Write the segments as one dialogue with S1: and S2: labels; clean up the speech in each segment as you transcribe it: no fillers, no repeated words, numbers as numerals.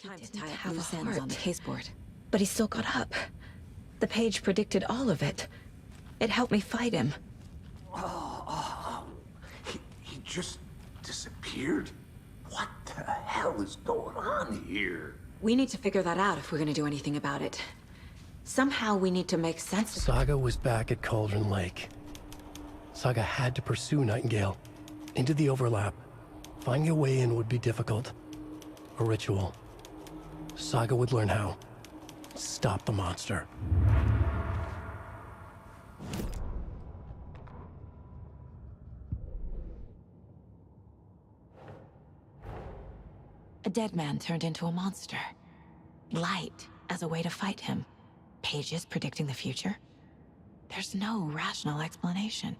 S1: Time to tie up loose ends on the caseboard. But he still got up. The page predicted all of it. It helped me fight him.
S2: He just disappeared? What the hell is going on here?
S1: We need to figure that out if we're gonna do anything about it. Somehow we need to make sense of it.
S3: Saga was back at Cauldron Lake. Saga had to pursue Nightingale into the overlap. Finding a way in would be difficult. A ritual. Saga would learn how. Stop the monster.
S1: A dead man turned into a monster. Light as a way to fight him. Pages predicting the future. There's no rational explanation.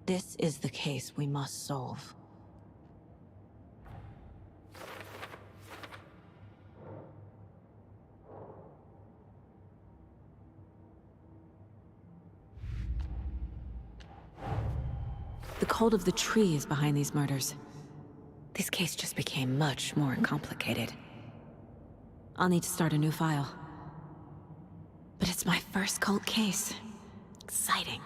S1: This is the case we must solve. The cult of the tree is behind these murders. This case just became much more complicated. I'll need to start a new file. But it's my first cult case. Exciting.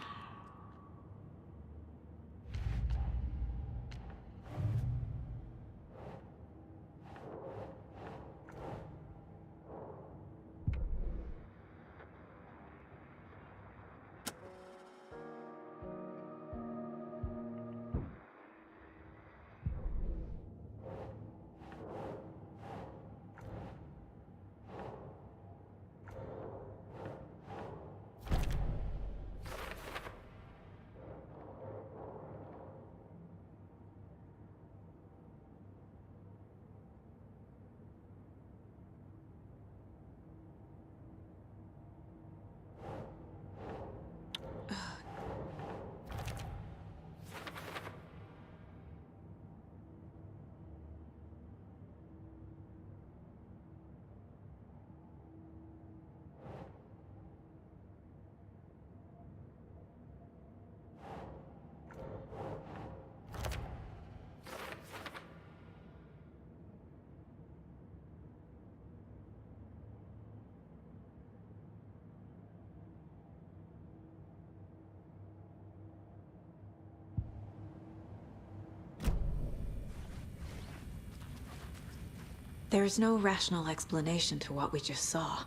S1: There's no rational explanation to what we just saw.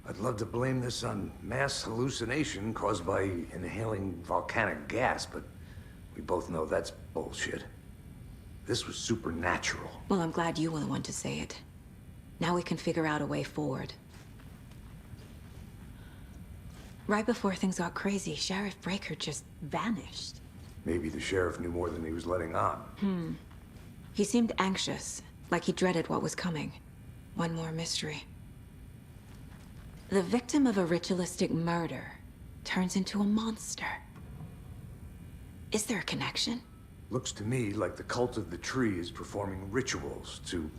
S2: I'd love to blame this on mass hallucination caused by inhaling volcanic gas, but we both know that's bullshit. This was supernatural.
S1: Well, I'm glad you were the one to say it. Now we can figure out a way forward. Right before things got crazy, Sheriff Breaker just vanished.
S2: Maybe the sheriff knew more than he was letting on.
S1: He seemed anxious, like he dreaded what was coming. One more mystery. The victim of a ritualistic murder turns into a monster. Is there a connection?
S2: Looks to me like the cult of the tree is performing rituals to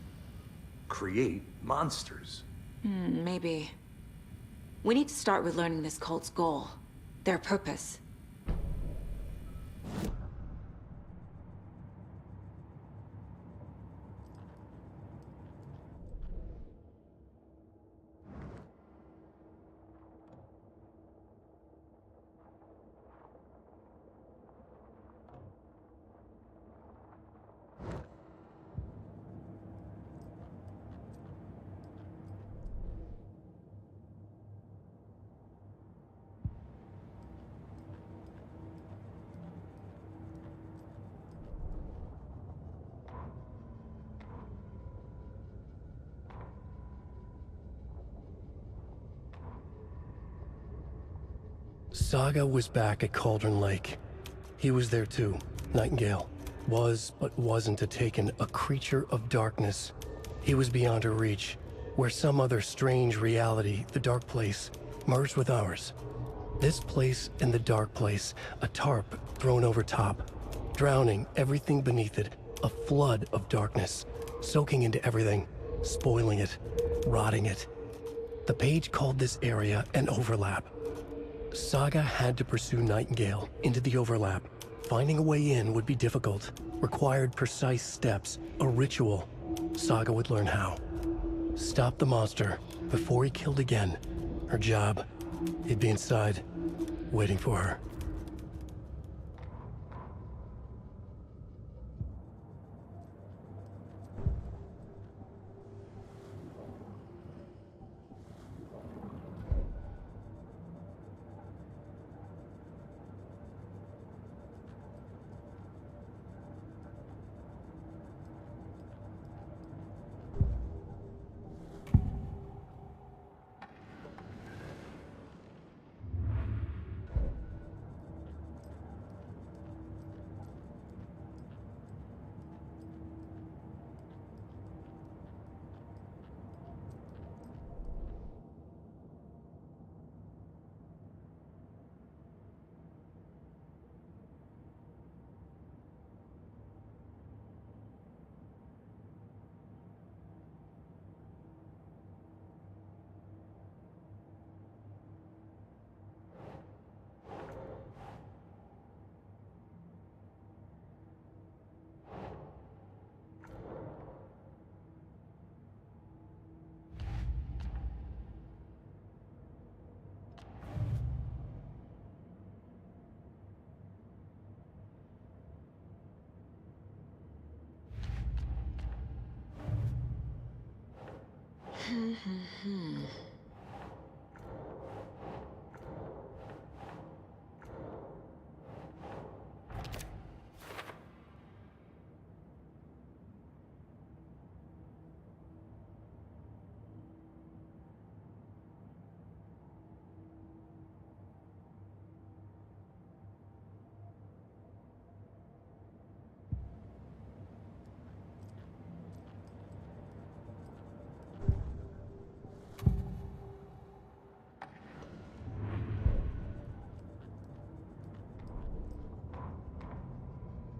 S2: create monsters.
S1: Maybe. We need to start with learning this cult's goal, their purpose.
S3: Saga was back at Cauldron Lake. He was there too. Nightingale was, but wasn't a Taken, a creature of darkness. He was beyond her reach, where some other strange reality, the dark place, merged with ours. This place and the dark place, a tarp thrown over top, drowning everything beneath it, a flood of darkness, soaking into everything, spoiling it, rotting it. The page called this area an overlap. Saga had to pursue Nightingale into the overlap. Finding a way in would be difficult, required precise steps, a ritual. Saga would learn how. Stop the monster before he killed again. Her job, he'd be inside, waiting for her.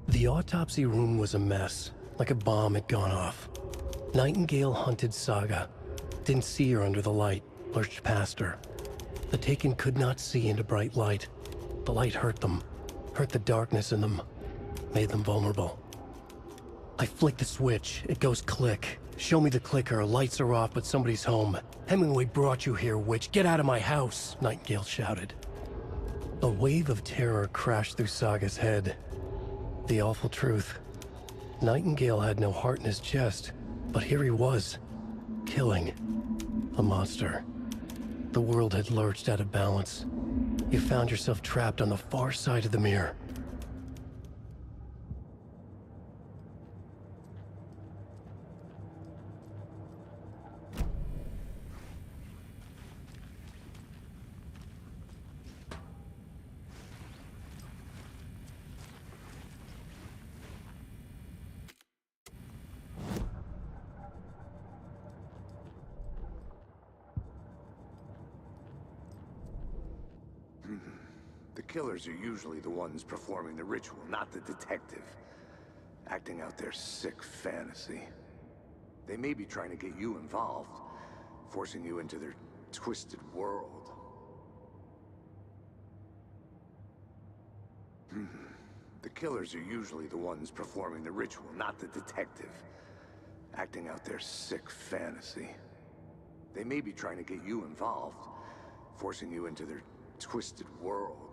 S3: The autopsy room was a mess, like a bomb had gone off. Nightingale hunted Saga. Didn't see her under the light, lurched past her. The Taken could not see into bright light. The light hurt them, hurt the darkness in them, made them vulnerable. I flick the switch, it goes click. Show me the clicker, lights are off, but somebody's home. Hemingway brought you here, witch. Get out of my house, Nightingale shouted. A wave of terror crashed through Saga's head. The awful truth. Nightingale had no heart in his chest, but here he was, killing a monster. The world had lurched out of balance. You found yourself trapped on the far side of the mirror.
S2: The killers are usually the ones performing the ritual, not the detective. Acting out their sick fantasy. They may be trying to get you involved, forcing you into their twisted world. The killers are usually the ones performing the ritual, not the detective. Acting out their sick fantasy. They may be trying to get you involved, forcing you into their twisted world.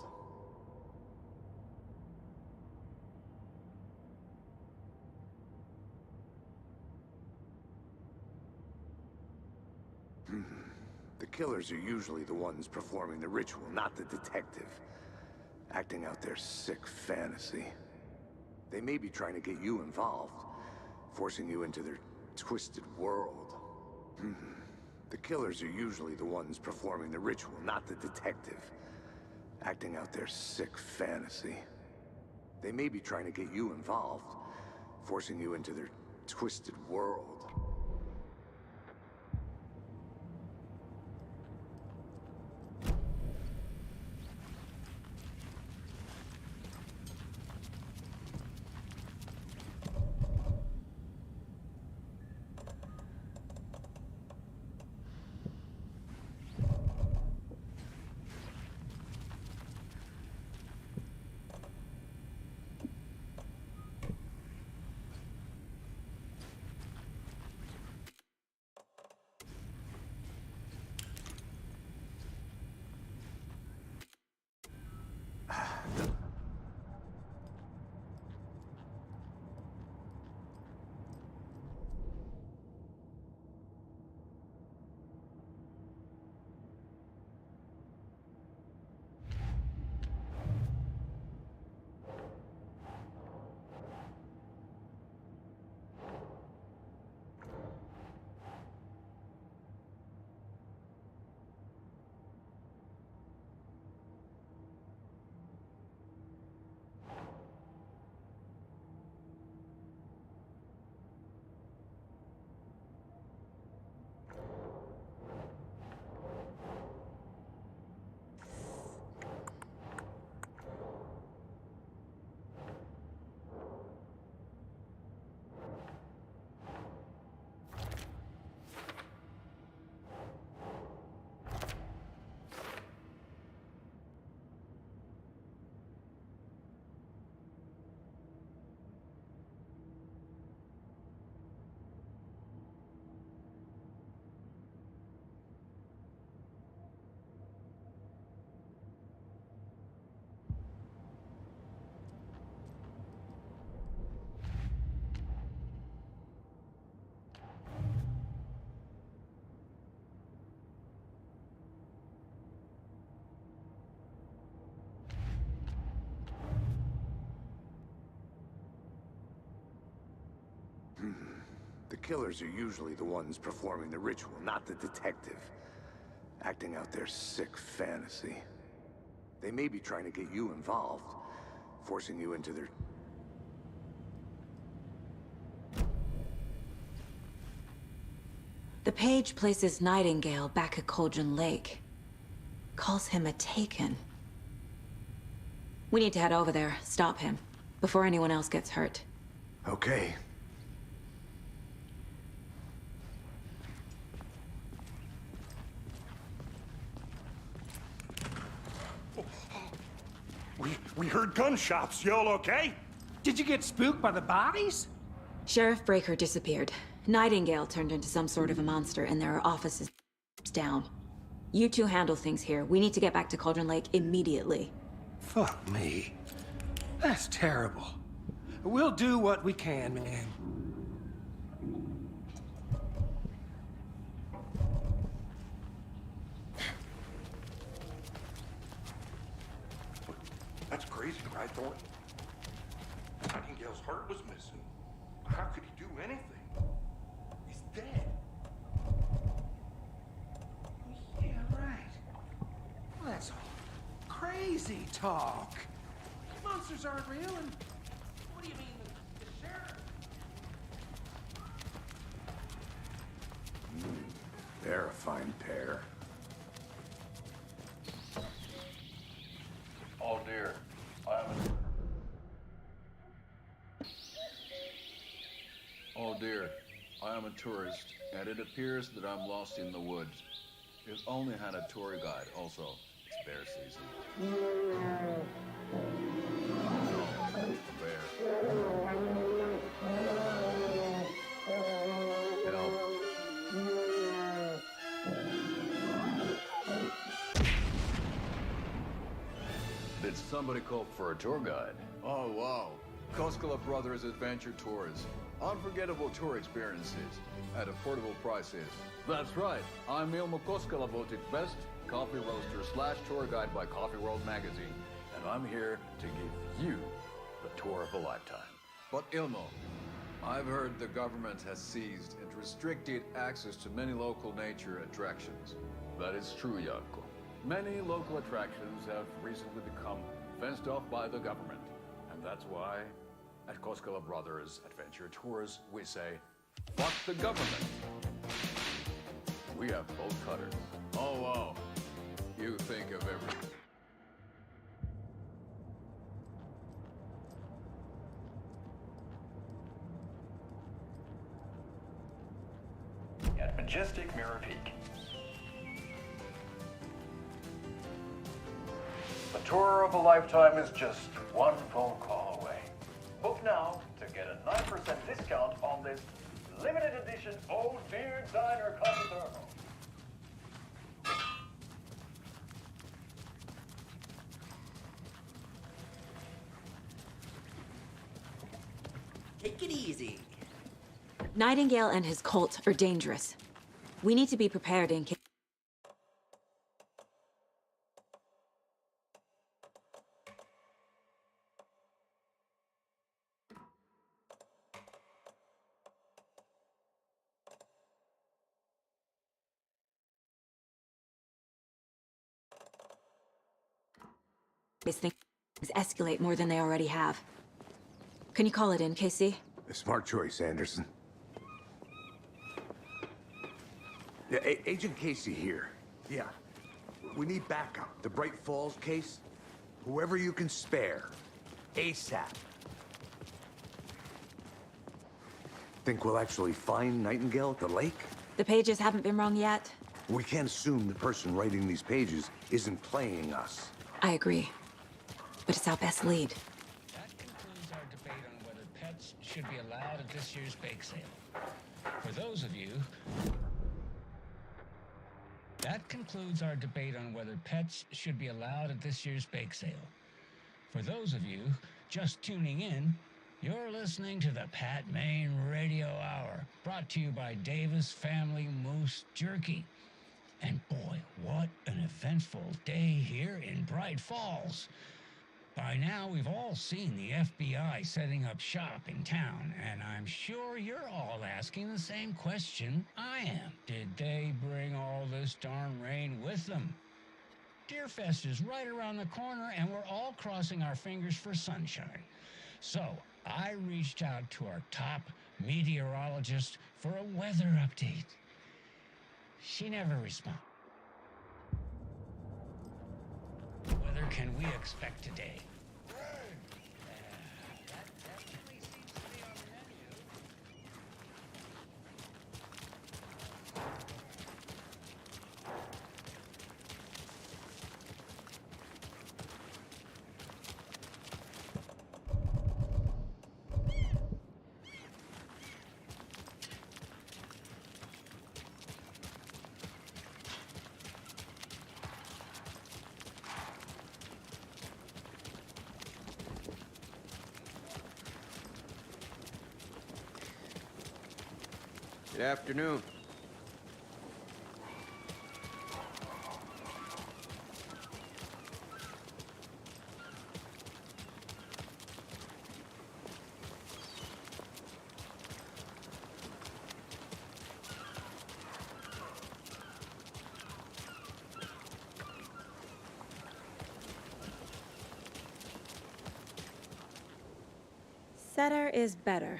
S2: The killers are usually the ones performing the ritual, not the detective. Acting out their sick fantasy. They may be trying to get you involved, forcing you into their twisted world. The killers are usually the ones performing the ritual, not the detective. Acting out their sick fantasy. They may be trying to get you involved, forcing you into their twisted world. The killers are usually the ones performing the ritual, not the detective. Acting out their sick fantasy. They may be trying to get you involved, forcing you into their...
S1: The page places Nightingale back at Cauldron Lake. Calls him a Taken. We need to head over there, stop him, before anyone else gets hurt.
S2: Okay.
S4: We heard gunshots. Y'all okay?
S5: Did you get spooked by the bodies?
S1: Sheriff Breaker disappeared. Nightingale turned into some sort of a monster, and there are offices down. You two handle things here. We need to get back to Cauldron Lake immediately.
S5: Fuck me. That's terrible. We'll do what we can, man.
S4: That's crazy, right, Thornton? Nightingale's heart was missing. How could he do anything? He's dead.
S5: Yeah, right. Well, that's all crazy talk. Monsters aren't real, and what do you mean the sheriff?
S2: They're a fine pair.
S6: Oh dear, I am a tourist, and it appears that I'm lost in the woods. If only had a tour guide. Also, it's bear season. Bear. Help. Did somebody call for a tour guide? Oh, wow. Koskela Brothers Adventure Tours. Unforgettable tour experiences at affordable prices. That's right. I'm Ilmo Koskela, voted best coffee roaster / tour guide by Coffee World magazine. And I'm here to give you the tour of a lifetime. But Ilmo, I've heard the government has seized and restricted access to many local nature attractions. That is true, Jaakko. Many local attractions have recently become fenced off by the government. And that's why, at Koskela Brothers Adventure Tours, we say, fuck the government. We have both cutters. Oh, wow. You think of everything.
S7: At Majestic Mirror Peak. The tour of a lifetime is just one phone call away. Book now to get a 9% discount on this limited edition Oh Dear Diner Coffee Thermal.
S8: Take it easy.
S1: Nightingale and his cult are dangerous. We need to be prepared in case... these things escalate more than they already have. Can you call it in, Casey?
S2: A smart choice, Anderson. Yeah, Agent Casey here. Yeah. We need backup. The Bright Falls case. Whoever you can spare. ASAP. Think we'll actually find Nightingale at the lake?
S1: The pages haven't been wrong yet.
S2: We can't assume the person writing these pages isn't playing us.
S1: I agree. But it's our best lead.
S9: That concludes our debate on whether pets should be allowed at this year's bake sale. For those of you... That concludes our debate on whether pets should be allowed at this year's bake sale. For those of you just tuning in, you're listening to the Pat Maine Radio Hour, brought to you by Davis Family Moose Jerky. And boy, what an eventful day here in Bright Falls. By now, we've all seen the FBI setting up shop in town, and I'm sure you're all asking the same question I am. Did they bring all this darn rain with them? Deerfest is right around the corner, and we're all crossing our fingers for sunshine. So, I reached out to our top meteorologist for a weather update. She never responded. What weather can we expect today? That definitely seems to be on the menu.
S8: Good afternoon.
S1: Setter is better.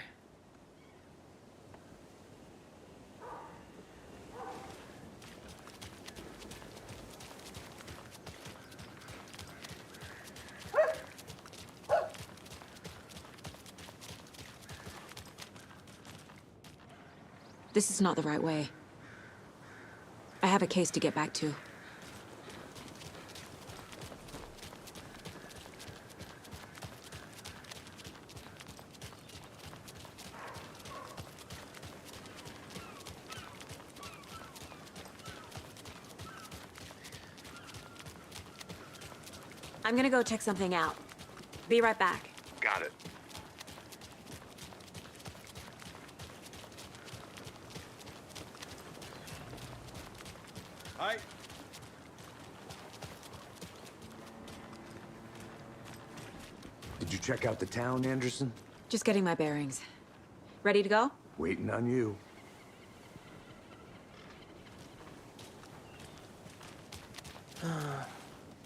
S1: This is not the right way. I have a case to get back to. I'm gonna go check something out. Be right back.
S2: Got it.
S8: Hi.
S2: Did you check out the town, Anderson?
S1: Just getting my bearings. Ready to go?
S2: Waiting on you.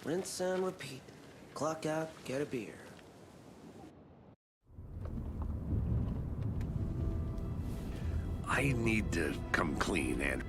S10: Rinse and repeat. Clock out, get a beer.
S2: I need to come clean, and